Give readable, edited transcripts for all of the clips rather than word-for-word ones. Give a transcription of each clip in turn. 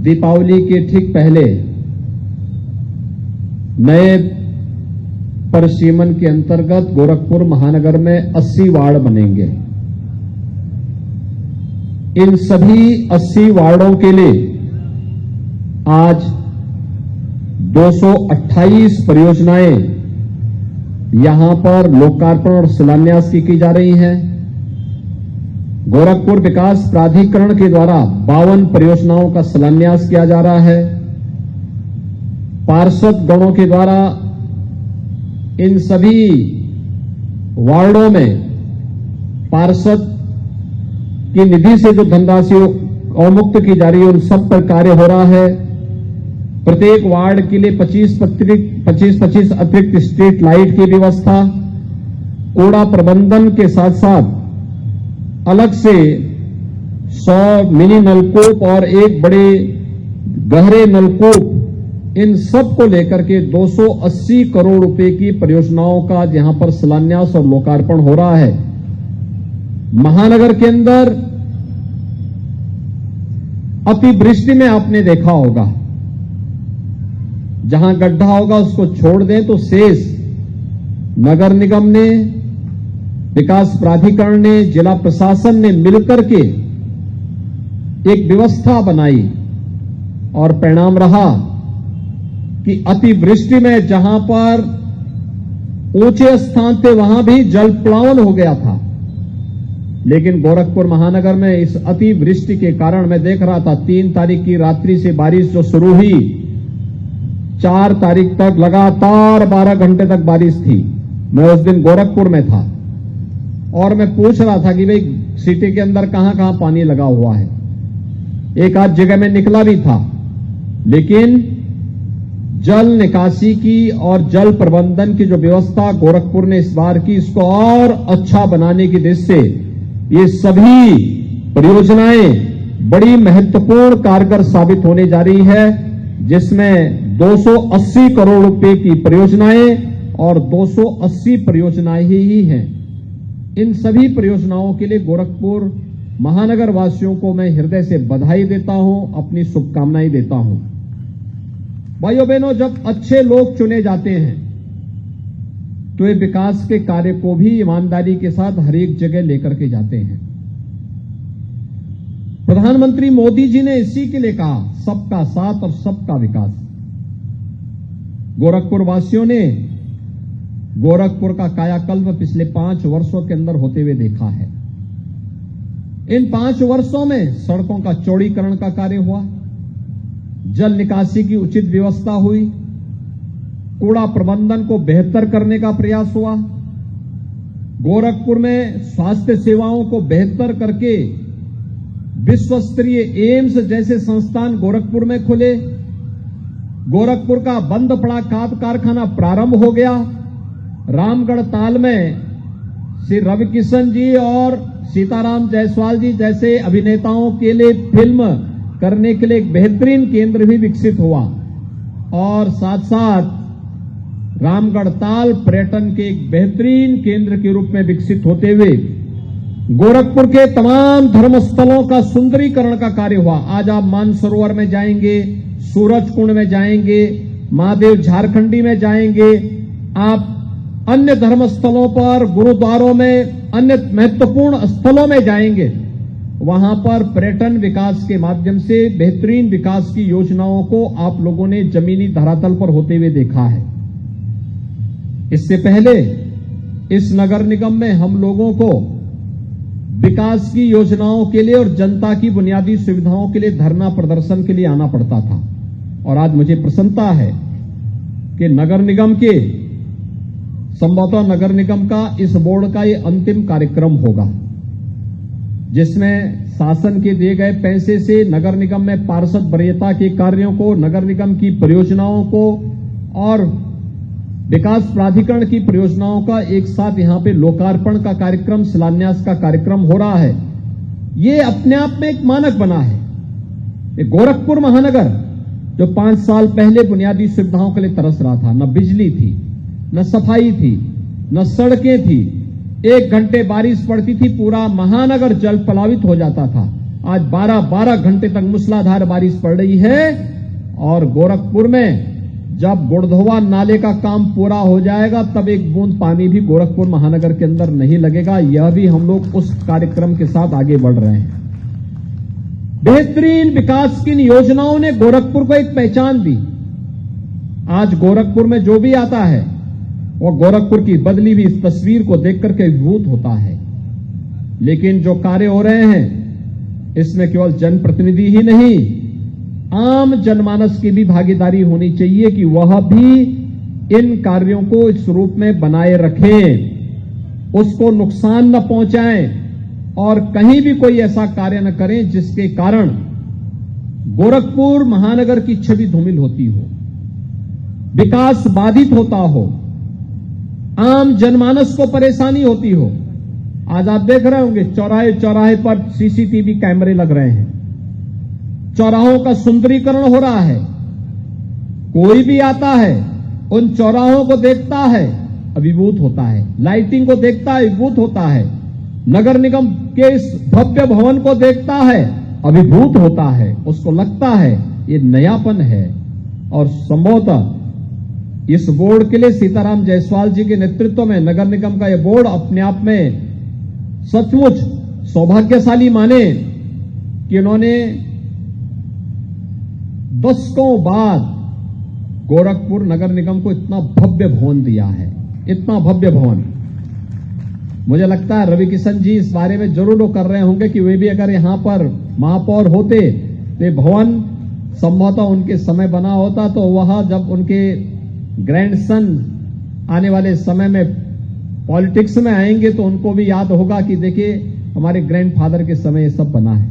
दीपावली के ठीक पहले नए परिसीमन के अंतर्गत गोरखपुर महानगर में 80 वार्ड बनेंगे। इन सभी 80 वार्डों के लिए आज 228 परियोजनाएं यहां पर लोकार्पण और शिलान्यास की जा रही हैं। गोरखपुर विकास प्राधिकरण के द्वारा 52 परियोजनाओं का शिलान्यास किया जा रहा है। पार्षद गणों के द्वारा इन सभी वार्डों में पार्षद की निधि से जो धनराशि अवमुक्त की जा रही है उन सब पर कार्य हो रहा है। प्रत्येक वार्ड के लिए 25 अतिरिक्त स्ट्रीट लाइट की व्यवस्था, कूड़ा प्रबंधन के साथ साथ अलग से 100 मिनी नलकूप और एक बड़े गहरे नलकूप, इन सब को लेकर के 280 करोड़ रुपए की परियोजनाओं का यहां पर शिलान्यास और लोकार्पण हो रहा है। महानगर के अंदर अतिवृष्टि में आपने देखा होगा, जहां गड्ढा होगा उसको छोड़ दें तो शेष नगर निगम ने, विकास प्राधिकरण ने, जिला प्रशासन ने मिलकर के एक व्यवस्था बनाई और परिणाम रहा कि अतिवृष्टि में जहां पर ऊंचे स्थान थे वहां भी जल प्लावन हो गया था। लेकिन गोरखपुर महानगर में इस अतिवृष्टि के कारण मैं देख रहा था 3 तारीख की रात्रि से बारिश जो शुरू हुई 4 तारीख तक लगातार 12 घंटे तक बारिश थी। मैं उस दिन गोरखपुर में था और मैं पूछ रहा था कि भाई सिटी के अंदर कहां कहां पानी लगा हुआ है। एक आध जगह में निकला भी था, लेकिन जल निकासी की और जल प्रबंधन की जो व्यवस्था गोरखपुर ने इस बार की, इसको और अच्छा बनाने की दृष्टि से ये सभी परियोजनाएं बड़ी महत्वपूर्ण कारगर साबित होने जा रही है, जिसमें 280 करोड़ रुपए की परियोजनाएं और 280 परियोजनाएं ही हैं। इन सभी परियोजनाओं के लिए गोरखपुर महानगर वासियों को मैं हृदय से बधाई देता हूं, अपनी शुभकामनाएं देता हूं। भाइयों बहनों, जब अच्छे लोग चुने जाते हैं तो ये विकास के कार्य को भी ईमानदारी के साथ हर एक जगह लेकर के जाते हैं। प्रधानमंत्री मोदी जी ने इसी के लिए कहा, सबका साथ और सबका विकास। गोरखपुर वासियों ने गोरखपुर का कायाकल्प पिछले 5 वर्षों के अंदर होते हुए देखा है। इन 5 वर्षों में सड़कों का चौड़ीकरण का कार्य हुआ, जल निकासी की उचित व्यवस्था हुई, कूड़ा प्रबंधन को बेहतर करने का प्रयास हुआ, गोरखपुर में स्वास्थ्य सेवाओं को बेहतर करके विश्व स्तरीय एम्स जैसे संस्थान गोरखपुर में खुले, गोरखपुर का बंद पड़ा खाद कारखाना प्रारंभ हो गया, रामगढ़ ताल में श्री रविकिशन जी और सीताराम जायसवाल जी जैसे अभिनेताओं के लिए फिल्म करने के लिए एक बेहतरीन केंद्र भी विकसित हुआ, और साथ साथ रामगढ़ ताल पर्यटन के एक बेहतरीन केंद्र के रूप में विकसित होते हुए गोरखपुर के तमाम धर्मस्थलों का सुंदरीकरण का कार्य हुआ। आज आप मानसरोवर में जाएंगे, सूरज कुंड में जाएंगे, महादेव झारखंडी में जाएंगे, आप अन्य धर्मस्थलों पर, गुरुद्वारों में, अन्य महत्वपूर्ण स्थलों में जाएंगे, वहां पर पर्यटन विकास के माध्यम से बेहतरीन विकास की योजनाओं को आप लोगों ने जमीनी धरातल पर होते हुए देखा है। इससे पहले इस नगर निगम में हम लोगों को विकास की योजनाओं के लिए और जनता की बुनियादी सुविधाओं के लिए धरना प्रदर्शन के लिए आना पड़ता था, और आज मुझे प्रसन्नता है कि नगर निगम के संभवतः नगर निगम का इस बोर्ड का ये अंतिम कार्यक्रम होगा, जिसमें शासन के दिए गए पैसे से नगर निगम में पार्षद वरीयता के कार्यों को, नगर निगम की परियोजनाओं को और विकास प्राधिकरण की परियोजनाओं का एक साथ यहां पे लोकार्पण का कार्यक्रम, शिलान्यास का कार्यक्रम हो रहा है। ये अपने आप में एक मानक बना है। ये गोरखपुर महानगर जो 5 साल पहले बुनियादी सुविधाओं के लिए तरस रहा था, न बिजली थी, न सफाई थी, न सड़कें थी, 1 घंटे बारिश पड़ती थी पूरा महानगर जल प्लावित हो जाता था। आज 12-12 घंटे तक मूसलाधार बारिश पड़ रही है और गोरखपुर में जब गुड़धोवा नाले का काम पूरा हो जाएगा तब एक बूंद पानी भी गोरखपुर महानगर के अंदर नहीं लगेगा। यह भी हम लोग उस कार्यक्रम के साथ आगे बढ़ रहे हैं। बेहतरीन विकास की इन योजनाओं ने गोरखपुर को एक पहचान दी। आज गोरखपुर में जो भी आता है वो गोरखपुर की बदली हुई इस तस्वीर को देख करके विभूत होता है। लेकिन जो कार्य हो रहे हैं इसमें केवल जनप्रतिनिधि ही नहीं, आम जनमानस की भी भागीदारी होनी चाहिए कि वह भी इन कार्यों को इस रूप में बनाए रखें, उसको नुकसान न पहुंचाएं और कहीं भी कोई ऐसा कार्य न करें जिसके कारण गोरखपुर महानगर की छवि धूमिल होती हो, विकास बाधित होता हो, आम जनमानस को परेशानी होती हो। आज आप देख रहे होंगे चौराहे चौराहे पर सीसीटीवी कैमरे लग रहे हैं, चौराहों का सुंदरीकरण हो रहा है। कोई भी आता है उन चौराहों को देखता है अभिभूत होता है, लाइटिंग को देखता है अभिभूत होता है, नगर निगम के इस भव्य भवन को देखता है अभिभूत होता है, उसको लगता है ये नयापन है। और संभवतः इस बोर्ड के लिए सीताराम जायसवाल जी के नेतृत्व में नगर निगम का यह बोर्ड अपने आप में सचमुच सौभाग्यशाली माने कि उन्होंने दशकों बाद गोरखपुर नगर निगम को इतना भव्य भवन दिया है, इतना भव्य भवन। मुझे लगता है रवि किशन जी इस बारे में जरूर वो कर रहे होंगे कि वे भी अगर यहां पर महापौर होते तो भवन संभवतः उनके समय बना होता तो वह जब उनके ग्रैंडसन आने वाले समय में पॉलिटिक्स में आएंगे तो उनको भी याद होगा कि देखिए हमारे ग्रैंडफादर के समय ये सब बना है।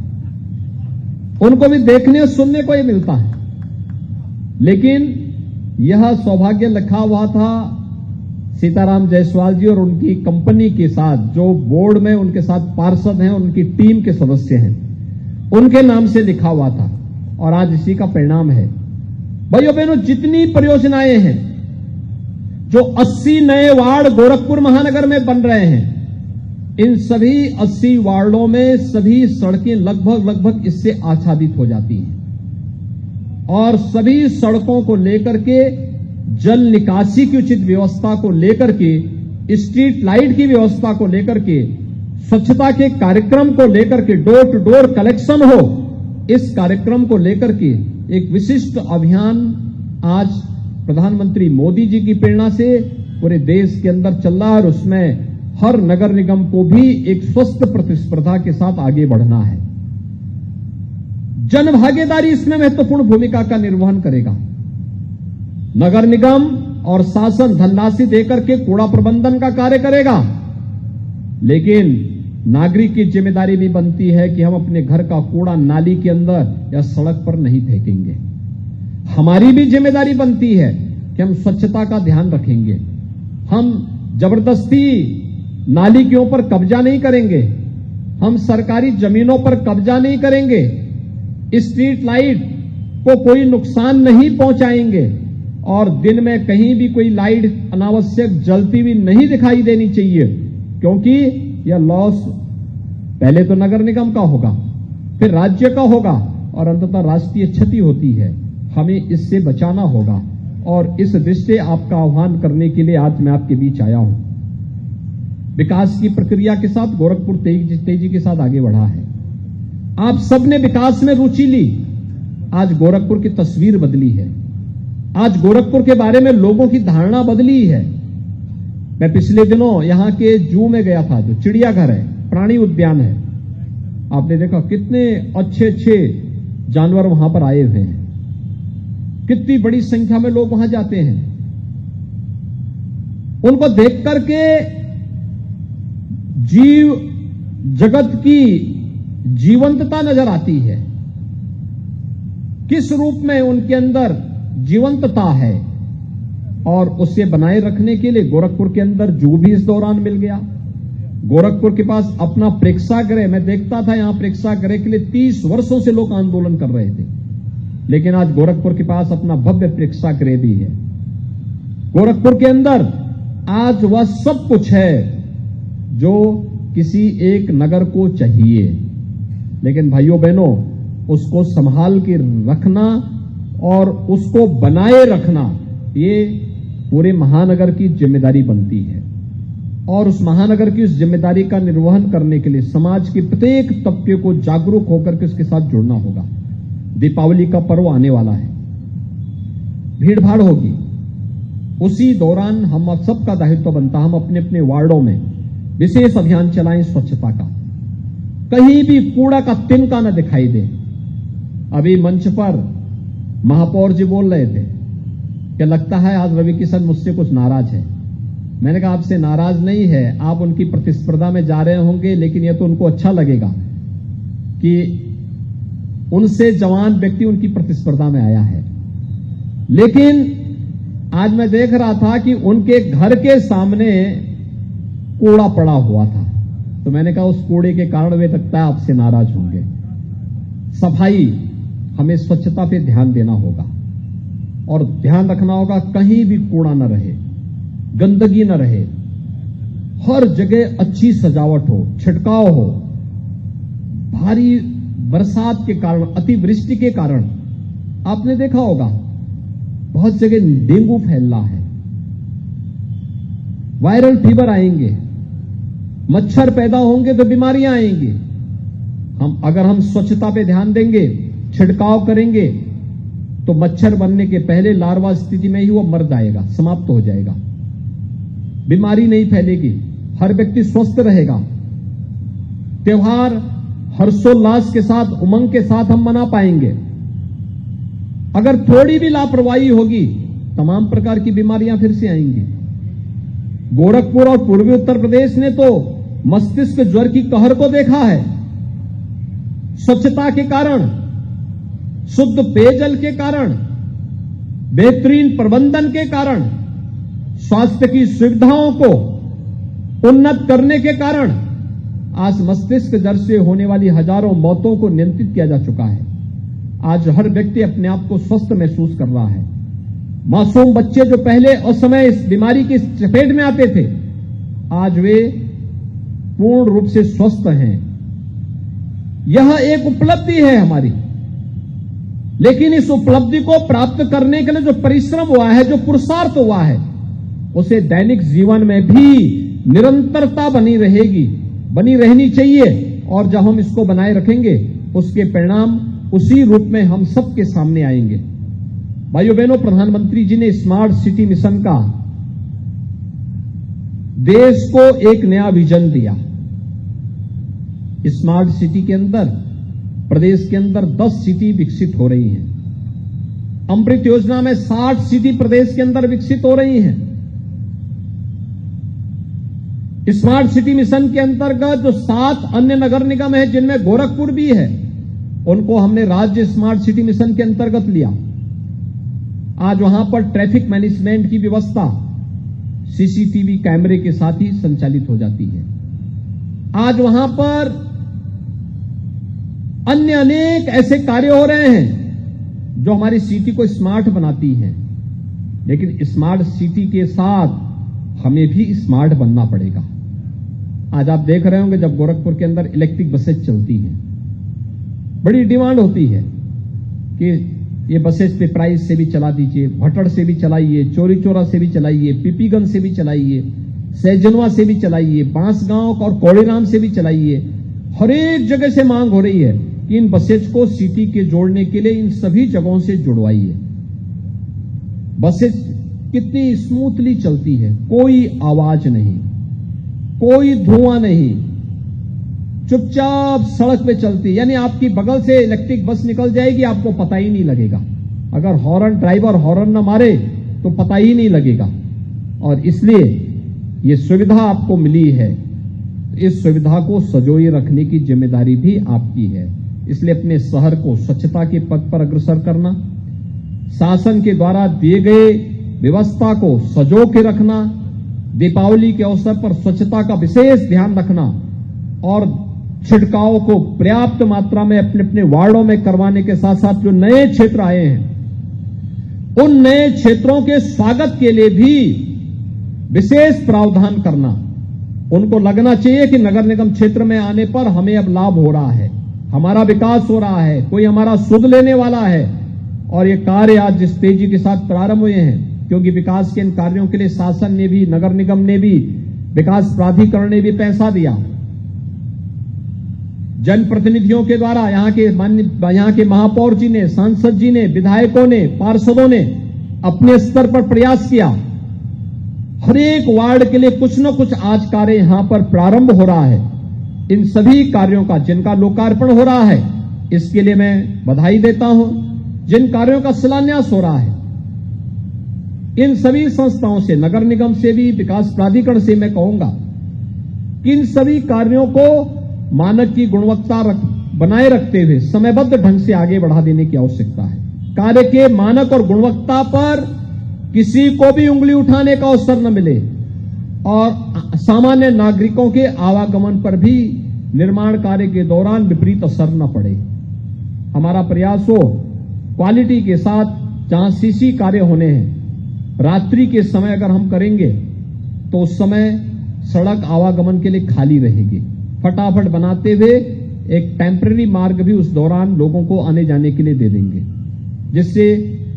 उनको भी देखने और सुनने को ये मिलता है। लेकिन यह सौभाग्य लिखा हुआ था सीताराम जायसवाल जी और उनकी कंपनी के साथ, जो बोर्ड में उनके साथ पार्षद हैं, उनकी टीम के सदस्य हैं, उनके नाम से लिखा हुआ था और आज इसी का परिणाम है। भाइयों बहनों, जितनी परियोजनाएं हैं, जो 80 नए वार्ड गोरखपुर महानगर में बन रहे हैं, इन सभी 80 वार्डों में सभी सड़कें लगभग इससे आच्छादित हो जाती हैं और सभी सड़कों को लेकर के, जल निकासी की उचित व्यवस्था को लेकर के, स्ट्रीट लाइट की व्यवस्था को लेकर के, स्वच्छता के कार्यक्रम को लेकर के, डोर टू डोर कलेक्शन हो, इस कार्यक्रम को लेकर के एक विशिष्ट अभियान आज प्रधानमंत्री मोदी जी की प्रेरणा से पूरे देश के अंदर चल रहा है और उसमें हर नगर निगम को भी एक स्वस्थ प्रतिस्पर्धा के साथ आगे बढ़ना है। जन भागीदारी इसमें महत्वपूर्ण भूमिका का निर्वहन करेगा। नगर निगम और शासन धनराशि देकर के कूड़ा प्रबंधन का कार्य करेगा, लेकिन नागरिक की जिम्मेदारी भी बनती है कि हम अपने घर का कूड़ा नाली के अंदर या सड़क पर नहीं फेंकेंगे। हमारी भी जिम्मेदारी बनती है कि हम स्वच्छता का ध्यान रखेंगे। हम जबरदस्ती नाली के ऊपर कब्जा नहीं करेंगे, हम सरकारी जमीनों पर कब्जा नहीं करेंगे, स्ट्रीट लाइट को कोई नुकसान नहीं पहुंचाएंगे और दिन में कहीं भी कोई लाइट अनावश्यक जलती हुई नहीं दिखाई देनी चाहिए, क्योंकि यह लॉस पहले तो नगर निगम का होगा, फिर राज्य का होगा और अंततः राष्ट्रीय क्षति होती है। हमें इससे बचाना होगा और इस दृष्टि आपका आह्वान करने के लिए आज मैं आपके बीच आया हूं। विकास की प्रक्रिया के साथ गोरखपुर तेजी के साथ आगे बढ़ा है। आप सबने विकास में रुचि ली। आज गोरखपुर की तस्वीर बदली है। आज गोरखपुर के बारे में लोगों की धारणा बदली है। मैं पिछले दिनों यहां के जू में गया था, जो चिड़ियाघर है, प्राणी उद्यान है। आपने देखा कितने अच्छे जानवर वहां पर आए हुए हैं, कितनी बड़ी संख्या में लोग वहां जाते हैं। उनको देख करके जीव जगत की जीवंतता नजर आती है। किस रूप में उनके अंदर जीवंतता है और उसे बनाए रखने के लिए गोरखपुर के अंदर जू भी इस दौरान मिल गया। गोरखपुर के पास अपना प्रेक्षागृह, मैं देखता था यहां प्रेक्षागृह के लिए 30 वर्षों से लोग आंदोलन कर रहे थे, लेकिन आज गोरखपुर के पास अपना भव्य प्रेक्षागृह भी है। गोरखपुर के अंदर आज वह सब कुछ है जो किसी एक नगर को चाहिए, लेकिन भाइयों बहनों, उसको संभाल के रखना और उसको बनाए रखना, ये पूरे महानगर की जिम्मेदारी बनती है। और उस महानगर की उस जिम्मेदारी का निर्वहन करने के लिए समाज के प्रत्येक तबके को जागरूक होकर के उसके साथ जुड़ना होगा। दीपावली का पर्व आने वाला है, भीड़ भाड़ होगी, उसी दौरान हम सबका दायित्व बनता है हम अपने अपने वार्डों में विशेष अभियान चलाएं स्वच्छता का, कहीं भी कूड़ा का तिनका न दिखाई दे। अभी मंच पर महापौर जी बोल रहे थे कि लगता है आज रवि किशन मुझसे कुछ नाराज है। मैंने कहा आपसे नाराज नहीं है, आप उनकी प्रतिस्पर्धा में जा रहे होंगे, लेकिन यह तो उनको अच्छा लगेगा कि उनसे जवान व्यक्ति उनकी प्रतिस्पर्धा में आया है। लेकिन आज मैं देख रहा था कि उनके घर के सामने कूड़ा पड़ा हुआ था, तो मैंने कहा उस कूड़े के कारण वे लगता है आपसे नाराज होंगे। सफाई, हमें स्वच्छता पे ध्यान देना होगा और ध्यान रखना होगा कहीं भी कूड़ा न रहे, गंदगी न रहे, हर जगह अच्छी सजावट हो, छिड़काव हो। भारी बरसात के कारण, अतिवृष्टि के कारण आपने देखा होगा बहुत जगह डेंगू फैल रहा है, वायरल फीवर आएंगे, मच्छर पैदा होंगे तो बीमारियां आएंगी। अगर हम स्वच्छता पे ध्यान देंगे, छिड़काव करेंगे, तो मच्छर बनने के पहले लार्वा स्थिति में ही वो मर जाएगा, समाप्त हो जाएगा, बीमारी नहीं फैलेगी, हर व्यक्ति स्वस्थ रहेगा। त्योहार हर्षोल्लास के साथ, उमंग के साथ हम मना पाएंगे। अगर थोड़ी भी लापरवाही होगी, तमाम प्रकार की बीमारियां फिर से आएंगी। गोरखपुर और पूर्वी उत्तर प्रदेश ने तो मस्तिष्क ज्वर की कहर को देखा है। स्वच्छता के कारण, शुद्ध पेयजल के कारण, बेहतरीन प्रबंधन के कारण, स्वास्थ्य की सुविधाओं को उन्नत करने के कारण आज मस्तिष्क ज्वर से होने वाली हजारों मौतों को नियंत्रित किया जा चुका है। आज हर व्यक्ति अपने आप को स्वस्थ महसूस कर रहा है। मासूम बच्चे जो पहले उस समय इस बीमारी की चपेट में आते थे, आज वे पूर्ण रूप से स्वस्थ हैं। यह एक उपलब्धि है हमारी, लेकिन इस उपलब्धि को प्राप्त करने के लिए जो परिश्रम हुआ है, जो पुरुषार्थ हुआ है, उसे दैनिक जीवन में भी निरंतरता बनी रहेगी, बनी रहनी चाहिए। और जब हम इसको बनाए रखेंगे, उसके परिणाम उसी रूप में हम सबके सामने आएंगे। भाइयों बहनों, प्रधानमंत्री जी ने स्मार्ट सिटी मिशन का देश को एक नया विजन दिया। स्मार्ट सिटी के अंदर, प्रदेश के अंदर 10 सिटी विकसित हो रही हैं। अमृत योजना में 60 सिटी प्रदेश के अंदर विकसित हो रही हैं। स्मार्ट सिटी मिशन के अंतर्गत जो 7 अन्य नगर निगम है, जिनमें गोरखपुर भी है, उनको हमने राज्य स्मार्ट सिटी मिशन के अंतर्गत लिया। आज वहां पर ट्रैफिक मैनेजमेंट की व्यवस्था सीसीटीवी कैमरे के साथ ही संचालित हो जाती है। आज वहां पर अन्य अनेक ऐसे कार्य हो रहे हैं जो हमारी सिटी को स्मार्ट बनाती हैं। लेकिन स्मार्ट सिटी के साथ हमें भी स्मार्ट बनना पड़ेगा। आज आप देख रहे होंगे जब गोरखपुर के अंदर इलेक्ट्रिक बसेज चलती हैं, बड़ी डिमांड होती है कि ये बसेज पे प्राइस से भी चला दीजिए, भटड़ से भी चलाइए, चोरी चोरा से भी चलाइए, पीपीगंज से भी चलाइए, सैजनवा से भी चलाइए, बांसगांव और कोड़ीराम से भी चलाइए। हर एक जगह से मांग हो रही है कि इन बसेज को सिटी के जोड़ने के लिए इन सभी जगहों से जुड़वाइए। बसेज कितनी स्मूथली चलती है, कोई आवाज नहीं, कोई धुआं नहीं, चुपचाप सड़क पे चलती है। यानी आपकी बगल से इलेक्ट्रिक बस निकल जाएगी, आपको पता ही नहीं लगेगा। अगर हॉर्न, ड्राइवर हॉर्न न मारे तो पता ही नहीं लगेगा। और इसलिए ये सुविधा आपको मिली है, इस सुविधा को सजोए रखने की जिम्मेदारी भी आपकी है। इसलिए अपने शहर को स्वच्छता के पथ पर अग्रसर करना, शासन के द्वारा दिए गए व्यवस्था को सजो के रखना, दीपावली के अवसर पर स्वच्छता का विशेष ध्यान रखना और छिड़काव को पर्याप्त मात्रा में अपने अपने वार्डों में करवाने के साथ साथ जो नए क्षेत्र आए हैं, उन नए क्षेत्रों के स्वागत के लिए भी विशेष प्रावधान करना। उनको लगना चाहिए कि नगर निगम क्षेत्र में आने पर हमें अब लाभ हो रहा है, हमारा विकास हो रहा है, कोई हमारा सुध लेने वाला है। और ये कार्य आज जिस तेजी के साथ प्रारंभ हुए हैं, क्योंकि विकास के इन कार्यों के लिए शासन ने भी, नगर निगम ने भी, विकास प्राधिकरण ने भी पैसा दिया। जनप्रतिनिधियों के द्वारा यहाँ के महापौर जी ने, सांसद जी ने, विधायकों ने, पार्षदों ने अपने स्तर पर प्रयास किया। हर एक वार्ड के लिए कुछ न कुछ आज कार्य यहां पर प्रारंभ हो रहा है। इन सभी कार्यों का जिनका लोकार्पण हो रहा है, इसके लिए मैं बधाई देता हूं। जिन कार्यों का शिलान्यास हो रहा है, इन सभी संस्थाओं से, नगर निगम से भी, विकास प्राधिकरण से मैं कहूंगा कि इन सभी कार्यों को मानक की गुणवत्ता बनाए रखते हुए समयबद्ध ढंग से आगे बढ़ा देने की आवश्यकता है। कार्य के मानक और गुणवत्ता पर किसी को भी उंगली उठाने का अवसर न मिले और सामान्य नागरिकों के आवागमन पर भी निर्माण कार्य के दौरान विपरीत असर न पड़े। हमारा प्रयास हो क्वालिटी के साथ, जहां सीसी कार्य होने हैं, रात्रि के समय अगर हम करेंगे तो उस समय सड़क आवागमन के लिए खाली रहेगी। फटाफट बनाते हुए एक टेम्पररी मार्ग भी उस दौरान लोगों को आने जाने के लिए दे देंगे, जिससे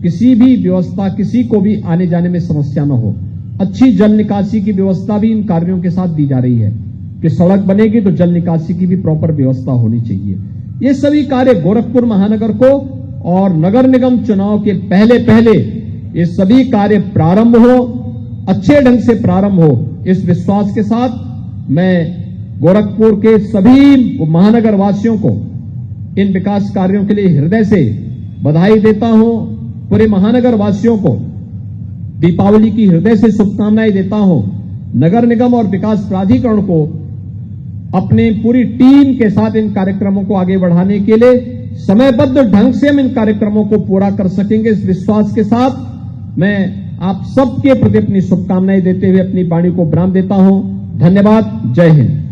किसी भी व्यवस्था, किसी को भी आने जाने में समस्या न हो। अच्छी जल निकासी की व्यवस्था भी इन कार्यों के साथ दी जा रही है कि सड़क बनेगी तो जल निकासी की भी प्रॉपर व्यवस्था होनी चाहिए। ये सभी कार्य गोरखपुर महानगर को और नगर निगम चुनाव के पहले पहले ये सभी कार्य प्रारंभ हो, अच्छे ढंग से प्रारंभ हो, इस विश्वास के साथ मैं गोरखपुर के सभी महानगर वासियों को इन विकास कार्यों के लिए हृदय से बधाई देता हूं। पूरे महानगर वासियों को दीपावली की हृदय से शुभकामनाएं देता हूं। नगर निगम और विकास प्राधिकरण को अपने पूरी टीम के साथ इन कार्यक्रमों को आगे बढ़ाने के लिए समयबद्ध ढंग से हम इन कार्यक्रमों को पूरा कर सकेंगे, इस विश्वास के साथ मैं आप सबके प्रति अपनी शुभकामनाएं देते हुए अपनी वाणी को विराम देता हूं। धन्यवाद। जय हिंद।